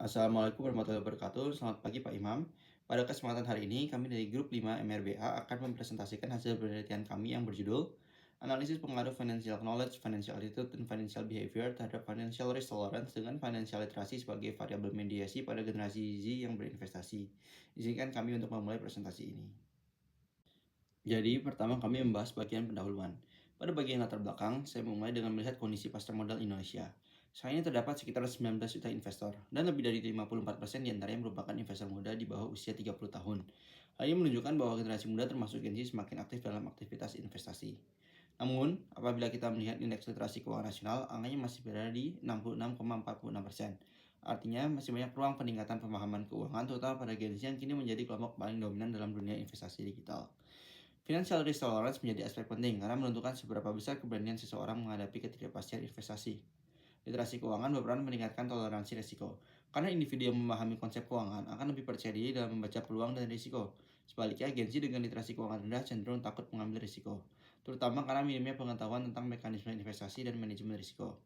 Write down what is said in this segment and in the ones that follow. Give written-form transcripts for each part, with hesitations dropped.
Assalamualaikum warahmatullahi wabarakatuh. Selamat pagi Pak Imam. Pada kesempatan hari ini, kami dari grup 5 MRBA akan mempresentasikan hasil penelitian kami yang berjudul Analisis Pengaruh Financial Knowledge, Financial Attitude, dan Financial Behavior terhadap Financial Risk Tolerance dengan Financial Literasi sebagai variabel mediasi pada generasi Z yang berinvestasi. Izinkan kami untuk memulai presentasi ini. Jadi, pertama kami membahas bagian pendahuluan. Pada bagian latar belakang, saya memulai dengan melihat kondisi pasar modal Indonesia. Saat ini terdapat sekitar 19 juta investor, dan lebih dari 54% diantaranya merupakan investor muda di bawah usia 30 tahun. Hal ini menunjukkan bahwa generasi muda termasuk Gen Z semakin aktif dalam aktivitas investasi. Namun, apabila kita melihat indeks literasi keuangan nasional, angkanya masih berada di 66,46%. Artinya, masih banyak peluang peningkatan pemahaman keuangan, terutama pada Gen Z yang kini menjadi kelompok paling dominan dalam dunia investasi digital. Financial risk tolerance menjadi aspek penting karena menentukan seberapa besar keberanian seseorang menghadapi ketidakpastian investasi. Literasi keuangan berperan meningkatkan toleransi risiko, karena individu yang memahami konsep keuangan akan lebih percaya diri dalam membaca peluang dan risiko. Sebaliknya, Gen Z dengan literasi keuangan rendah cenderung takut mengambil risiko, terutama karena minimnya pengetahuan tentang mekanisme investasi dan manajemen risiko.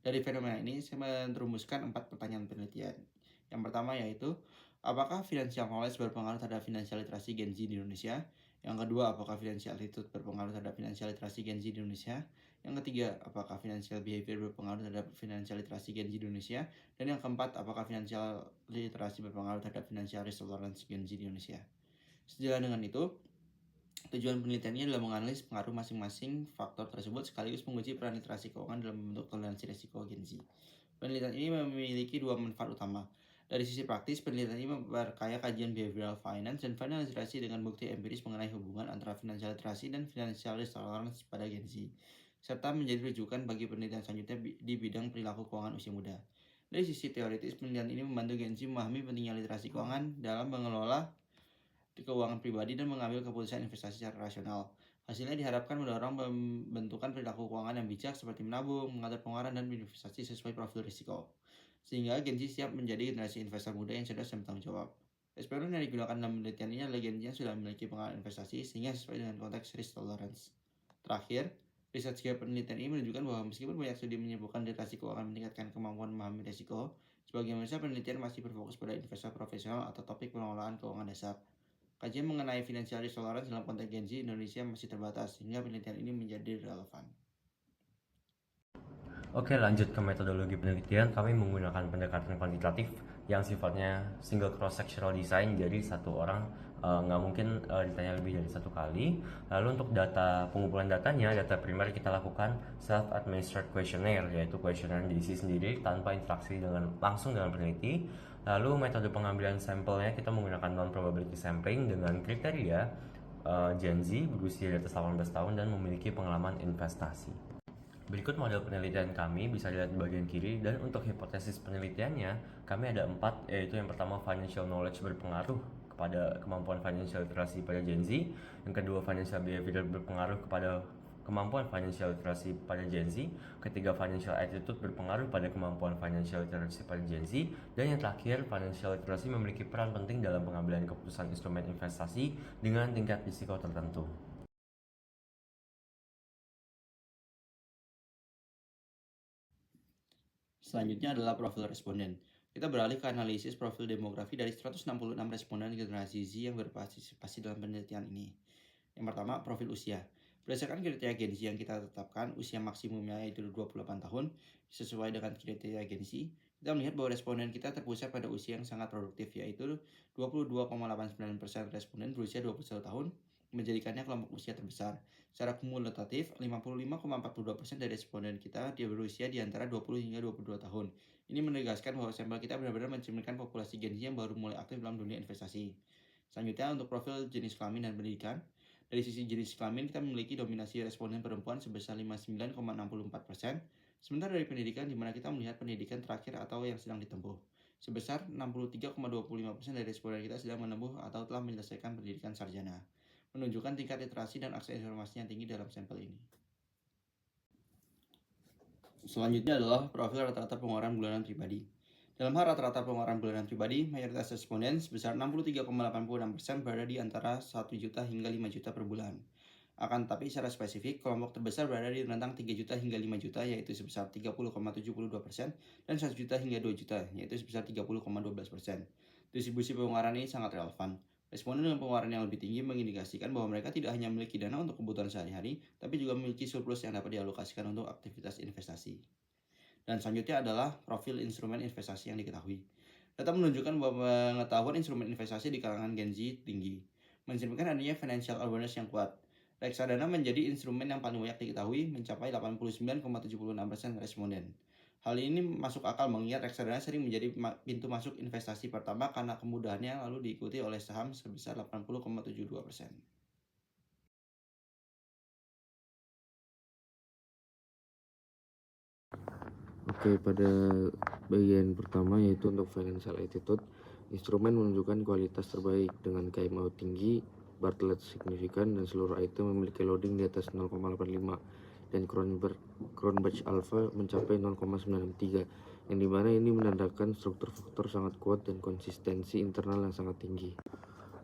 Dari fenomena ini, saya merumuskan 4 pertanyaan penelitian. Yang pertama yaitu, apakah financial knowledge berpengaruh terhadap financial literasi Gen Z di Indonesia? Yang kedua, apakah financial attitude berpengaruh terhadap financial literasi Gen Z di Indonesia? Yang ketiga, apakah financial behavior berpengaruh terhadap financial literasi Gen Z di Indonesia? Dan yang keempat, apakah financial literasi berpengaruh terhadap financial risk tolerance Gen Z di Indonesia? Sejalan dengan itu, tujuan penelitiannya adalah menganalisis pengaruh masing-masing faktor tersebut sekaligus menguji peran literasi keuangan dalam membentuk toleransi risiko Gen Z. Penelitian ini memiliki dua manfaat utama. Dari sisi praktis, penelitian ini memperkaya kajian behavioral finance dan finance literasi dengan bukti empiris mengenai hubungan antara financial literasi dan financial risk tolerance pada Gen Z, serta menjadi rujukan bagi penelitian selanjutnya di bidang perilaku keuangan usia muda. Dari sisi teoritis, penelitian ini membantu Gen Z memahami pentingnya literasi keuangan dalam mengelola keuangan pribadi dan mengambil keputusan investasi secara rasional. Hasilnya diharapkan mendorong pembentukan perilaku keuangan yang bijak seperti menabung, mengatur pengeluaran, dan berinvestasi sesuai profil risiko. Sehingga Gen Z siap menjadi generasi investor muda yang cerdas dan bertanggung jawab. Eksperimen yang digunakan dalam penelitian ini adalah Gen Z yang sudah memiliki pengalaman investasi sehingga sesuai dengan konteks risk tolerance. Terakhir, riset penelitian ini menunjukkan bahwa meskipun banyak studi menyebutkan literasi keuangan meningkatkan kemampuan memahami risiko, sebagian besar penelitian masih berfokus pada investor profesional atau topik pengelolaan keuangan dasar. Kajian mengenai financial risk tolerance dalam konteks Gen Z Indonesia masih terbatas, sehingga penelitian ini menjadi relevan. Oke, lanjut ke metodologi penelitian. Kami menggunakan pendekatan kuantitatif yang sifatnya single cross-sectional design. Jadi satu orang nggak mungkin ditanya lebih dari satu kali. Lalu untuk data pengumpulan datanya, data primer kita lakukan self-administered questionnaire, yaitu questionnaire yang diisi sendiri tanpa interaksi langsung dengan peneliti. Lalu metode pengambilan sampelnya kita menggunakan non-probability sampling dengan kriteria Gen Z berusia di atas 18 tahun dan memiliki pengalaman investasi. Berikut model penelitian kami bisa dilihat di bagian kiri, dan untuk hipotesis penelitiannya kami ada 4, yaitu yang pertama financial knowledge berpengaruh kepada kemampuan financial literasi pada Gen Z, yang kedua financial behavior berpengaruh kepada kemampuan financial literasi pada Gen Z, ketiga financial attitude berpengaruh pada kemampuan financial literasi pada Gen Z, dan yang terakhir financial literasi memiliki peran penting dalam pengambilan keputusan instrumen investasi dengan tingkat risiko tertentu. Selanjutnya adalah profil responden. Kita beralih ke analisis profil demografi dari 166 responden generasi Z yang berpartisipasi dalam penelitian ini. Yang pertama, profil usia. Berdasarkan kriteria Gen Z yang kita tetapkan, usia maksimumnya yaitu 28 tahun, sesuai dengan kriteria Gen Z. Kita melihat bahwa responden kita terpusat pada usia yang sangat produktif, yaitu 22,89% responden berusia 21 tahun, menjadikannya kelompok usia terbesar. Secara kumulatif, 55,42% dari responden kita dia berusia di antara 20 hingga 22 tahun. Ini menegaskan bahwa sampel kita benar-benar mencerminkan populasi Gen Z yang baru mulai aktif dalam dunia investasi. Selanjutnya, untuk profil jenis kelamin dan pendidikan. Dari sisi jenis kelamin, kita memiliki dominasi responden perempuan sebesar 59,64%, sementara dari pendidikan, di mana kita melihat pendidikan terakhir atau yang sedang ditempuh, sebesar 63,25% dari responden kita sedang menempuh atau telah menyelesaikan pendidikan sarjana, menunjukkan tingkat literasi dan akses informasi yang tinggi dalam sampel ini. Selanjutnya adalah profil rata-rata pengeluaran bulanan pribadi. Dalam hal rata-rata pengeluaran bulanan pribadi, mayoritas responden sebesar 63,86% berada di antara 1 juta hingga 5 juta per bulan. Akan tetapi secara spesifik, kelompok terbesar berada di rentang 3 juta hingga 5 juta, yaitu sebesar 30,72% dan 1 juta hingga 2 juta, yaitu sebesar 30,12%. Distribusi pengeluaran ini sangat relevan. Responden dengan pengeluaran yang lebih tinggi mengindikasikan bahwa mereka tidak hanya memiliki dana untuk kebutuhan sehari-hari, tapi juga memiliki surplus yang dapat dialokasikan untuk aktivitas investasi. Dan selanjutnya adalah profil instrumen investasi yang diketahui. Data menunjukkan bahwa pengetahuan instrumen investasi di kalangan Gen Z tinggi, mencerminkan adanya financial awareness yang kuat. Reksadana menjadi instrumen yang paling banyak diketahui, mencapai 89,76% responden. Hal ini masuk akal mengingat reksadana sering menjadi pintu masuk investasi pertama karena kemudahannya, lalu diikuti oleh saham sebesar 80,72%. Oke, pada bagian pertama yaitu untuk financial attitude, instrumen menunjukkan kualitas terbaik dengan KMO tinggi, Bartlett signifikan, dan seluruh item memiliki loading di atas 0,85 dan Cronbach alpha mencapai 0,93, yang dimana ini menandakan struktur faktor sangat kuat dan konsistensi internal yang sangat tinggi.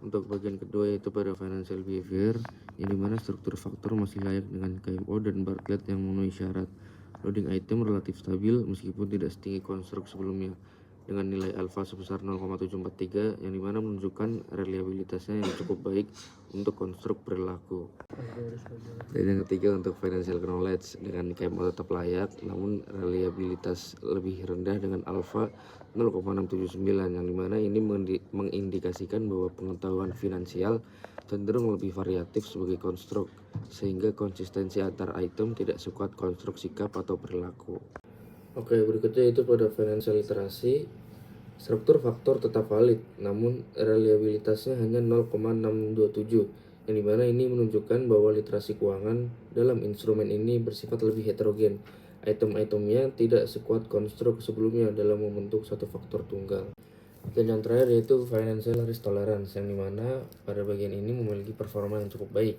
Untuk bagian kedua yaitu pada financial behavior, yang dimana struktur faktor masih layak dengan KMO dan Bartlett yang memenuhi syarat. Loading item relatif stabil meskipun tidak setinggi konstruk sebelumnya, dengan nilai alfa sebesar 0,743, yang dimana menunjukkan reliabilitasnya yang cukup baik untuk konstruk perilaku. Dan yang ketiga untuk financial knowledge, dengan KMO tetap layak namun reliabilitas lebih rendah dengan alfa 0,679, yang dimana ini mengindikasikan bahwa pengetahuan finansial cenderung lebih variatif sebagai konstruk, sehingga konsistensi antar item tidak sekuat konstruk sikap atau perilaku. Oke, berikutnya itu pada financial literasi, struktur faktor tetap valid, namun reliabilitasnya hanya 0,627, yang dimana ini menunjukkan bahwa literasi keuangan dalam instrumen ini bersifat lebih heterogen. Item-itemnya tidak sekuat konstruk sebelumnya dalam membentuk satu faktor tunggal. Dan yang terakhir yaitu financial risk tolerance, yang dimana pada bagian ini memiliki performa yang cukup baik,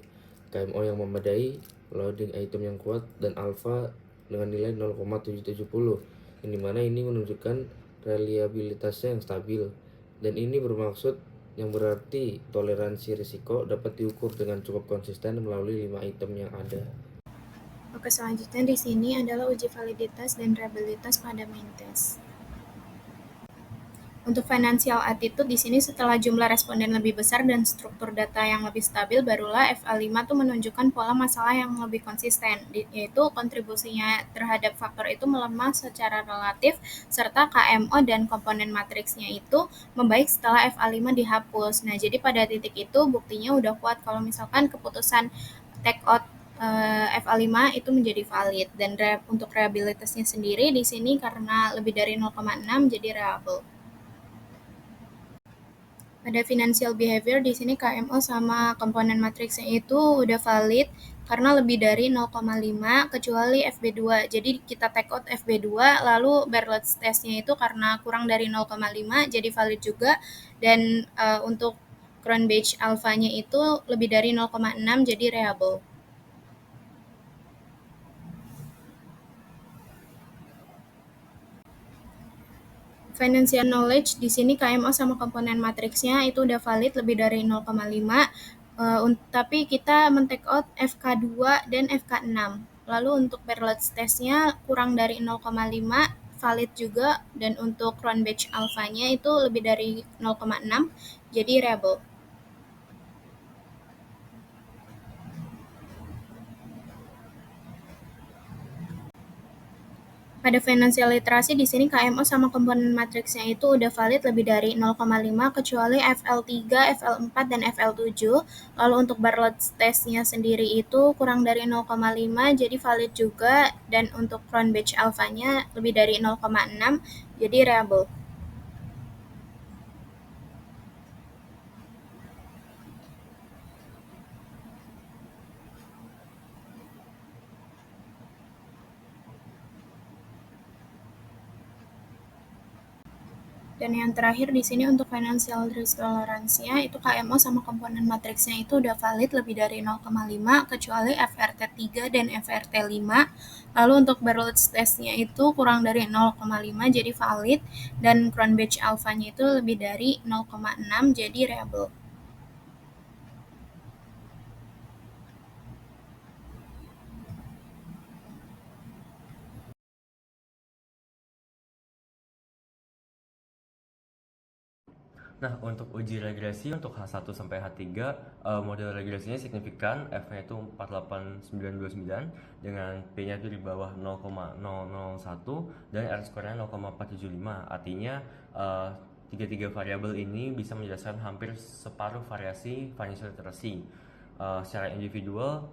KMO yang memadai, loading item yang kuat, dan alpha dengan nilai 0,770, yang dimana ini menunjukkan reliabilitasnya yang stabil. Dan ini bermaksud yang berarti toleransi risiko dapat diukur dengan cukup konsisten melalui 5 item yang ada. Oke, selanjutnya di sini adalah uji validitas dan reliabilitas pada main test. Untuk financial attitude di sini setelah jumlah responden lebih besar dan struktur data yang lebih stabil, barulah FA5 tuh menunjukkan pola masalah yang lebih konsisten, yaitu kontribusinya terhadap faktor itu melemah secara relatif, serta KMO dan komponen matriksnya itu membaik setelah FA5 dihapus. Nah, jadi pada titik itu buktinya udah kuat kalau misalkan keputusan take out FA5 itu menjadi valid, dan untuk reliabilitasnya sendiri di sini karena lebih dari 0,6 jadi reliable. Pada financial behavior di sini KMO sama komponen matriksnya itu udah valid karena lebih dari 0,5 kecuali FB2. Jadi kita take out FB2, lalu Bartlett's testnya itu karena kurang dari 0,5 jadi valid juga, dan untuk Cronbach alpha-nya itu lebih dari 0,6 jadi reliable. Financial knowledge di sini KMO sama komponen matriksnya itu udah valid lebih dari 0,5, tapi kita men-take out FK2 dan FK6. Lalu untuk Bartlett's testnya kurang dari 0,5 valid juga, dan untuk Cronbach alpha-nya itu lebih dari 0,6 jadi reliable. Pada financial literasi di sini KMO sama komponen matriksnya itu udah valid lebih dari 0,5 kecuali FL3, FL4, dan FL7. Lalu untuk Bartlett's testnya sendiri itu kurang dari 0,5 jadi valid juga, dan untuk Cronbach alpha-nya lebih dari 0,6 jadi reliable. Dan yang terakhir di sini untuk financial risk tolerance-nya itu KMO sama komponen matriksnya itu udah valid lebih dari 0,5 kecuali FRT3 dan FRT5. Lalu untuk Bartlett's testnya itu kurang dari 0,5 jadi valid, dan Cronbach alpha-nya itu lebih dari 0,6 jadi reliable. Nah, untuk uji regresi untuk H1 sampai H3, model regresinya signifikan, F-nya itu 48929 dengan P-nya itu di bawah 0,001 dan R-square-nya 0,475. Artinya, tiga-tiga variabel ini bisa menjelaskan hampir separuh variasi financial literacy. Secara individual,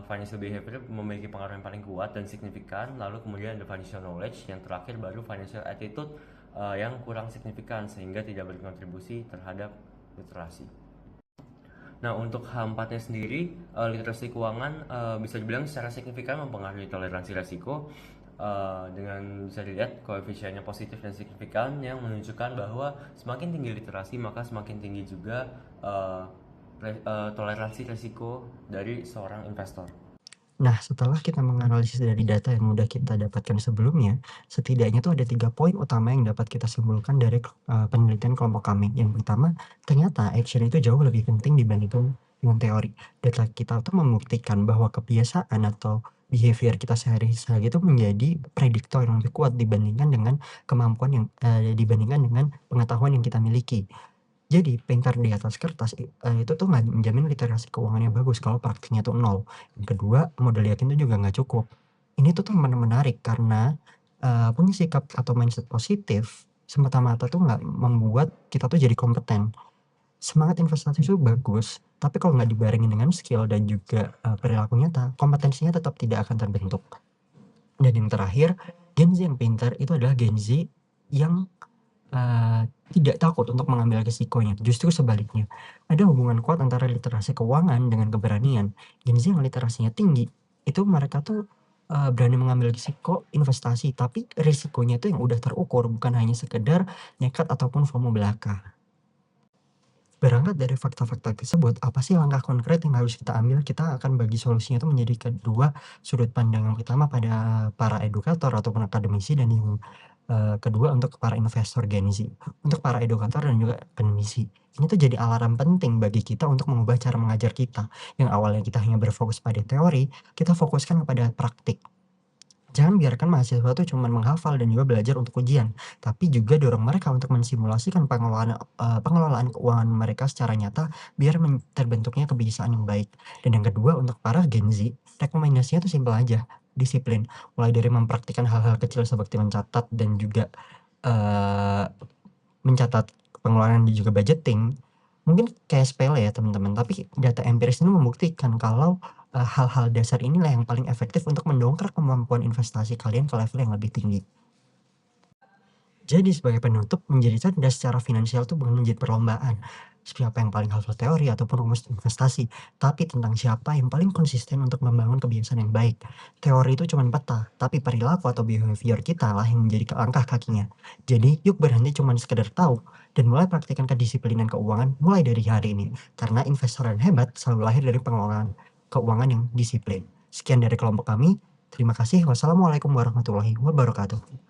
financial behavior memiliki pengaruh yang paling kuat dan signifikan, lalu kemudian ada financial knowledge, yang terakhir baru financial attitude yang kurang signifikan sehingga tidak berkontribusi terhadap literasi. Nah, untuk H4-nya sendiri, literasi keuangan bisa dibilang secara signifikan mempengaruhi toleransi resiko dengan bisa dilihat koefisiennya positif dan signifikan yang menunjukkan bahwa semakin tinggi literasi maka semakin tinggi juga toleransi resiko dari seorang investor. Nah, setelah kita menganalisis dari data yang udah kita dapatkan sebelumnya, setidaknya tuh ada 3 poin utama yang dapat kita simpulkan dari penelitian kelompok kami. Yang pertama, ternyata action itu jauh lebih penting dibandingkan dengan teori. Data kita tuh membuktikan bahwa kebiasaan atau behavior kita sehari-hari itu menjadi prediktor yang lebih kuat dibandingkan dengan kemampuan yang dibandingkan dengan pengetahuan yang kita miliki. Jadi pintar di atas kertas itu tuh nggak menjamin literasi keuangannya bagus kalau praktiknya tuh nol. Yang kedua, modal yakin itu juga nggak cukup. Ini tuh menarik karena, punya sikap atau mindset positif semata-mata tuh nggak membuat kita tuh jadi kompeten. Semangat investasi itu bagus, tapi kalau nggak dibarengin dengan skill dan juga, perilaku nyata, kompetensinya tetap tidak akan terbentuk. Dan yang terakhir, Gen Z yang pintar itu adalah Gen Z yang tidak takut untuk mengambil risikonya, justru sebaliknya. Ada hubungan kuat antara literasi keuangan dengan keberanian. Gen Z yang literasinya tinggi, itu mereka tuh, berani mengambil risiko investasi, tapi risikonya itu yang udah terukur, bukan hanya sekedar nekat ataupun FOMO belaka. Berangkat dari fakta-fakta tersebut, apa sih langkah konkret yang harus kita ambil? Kita akan bagi solusinya itu menjadi kedua sudut pandang. Yang pertama pada para edukator ataupun akademisi dan yang kedua untuk para investor Gen Z. Untuk para edukator dan juga akademisi, ini tuh jadi alarm penting bagi kita untuk mengubah cara mengajar kita. Yang awalnya kita hanya berfokus pada teori, kita fokuskan kepada praktik. Jangan biarkan mahasiswa tuh cuman menghafal dan juga belajar untuk ujian, tapi juga dorong mereka untuk mensimulasikan pengelolaan keuangan mereka secara nyata biar terbentuknya kebiasaan yang baik. Dan yang kedua untuk para Gen Z, rekomendasinya tuh simpel aja, disiplin. Mulai dari mempraktikkan hal-hal kecil seperti mencatat dan juga, mencatat pengeluaran dan juga budgeting. Mungkin kayak sepele ya teman-teman, tapi data empiris ini membuktikan kalau, hal-hal dasar inilah yang paling efektif untuk mendongkrak kemampuan investasi kalian ke level yang lebih tinggi. Jadi sebagai penutup, menjadi cerdas secara finansial itu bukan menjadi perlombaan, siapa yang paling hafal teori ataupun rumus investasi, tapi tentang siapa yang paling konsisten untuk membangun kebiasaan yang baik. Teori itu cuma peta, tapi perilaku atau behavior kita lah yang menjadi langkah kakinya. Jadi yuk berhenti cuma sekedar tahu, dan mulai praktikkan kedisiplinan keuangan mulai dari hari ini. Karena investor yang hebat selalu lahir dari pengelolaan keuangan yang disiplin. Sekian dari kelompok kami, terima kasih. Wassalamualaikum warahmatullahi wabarakatuh.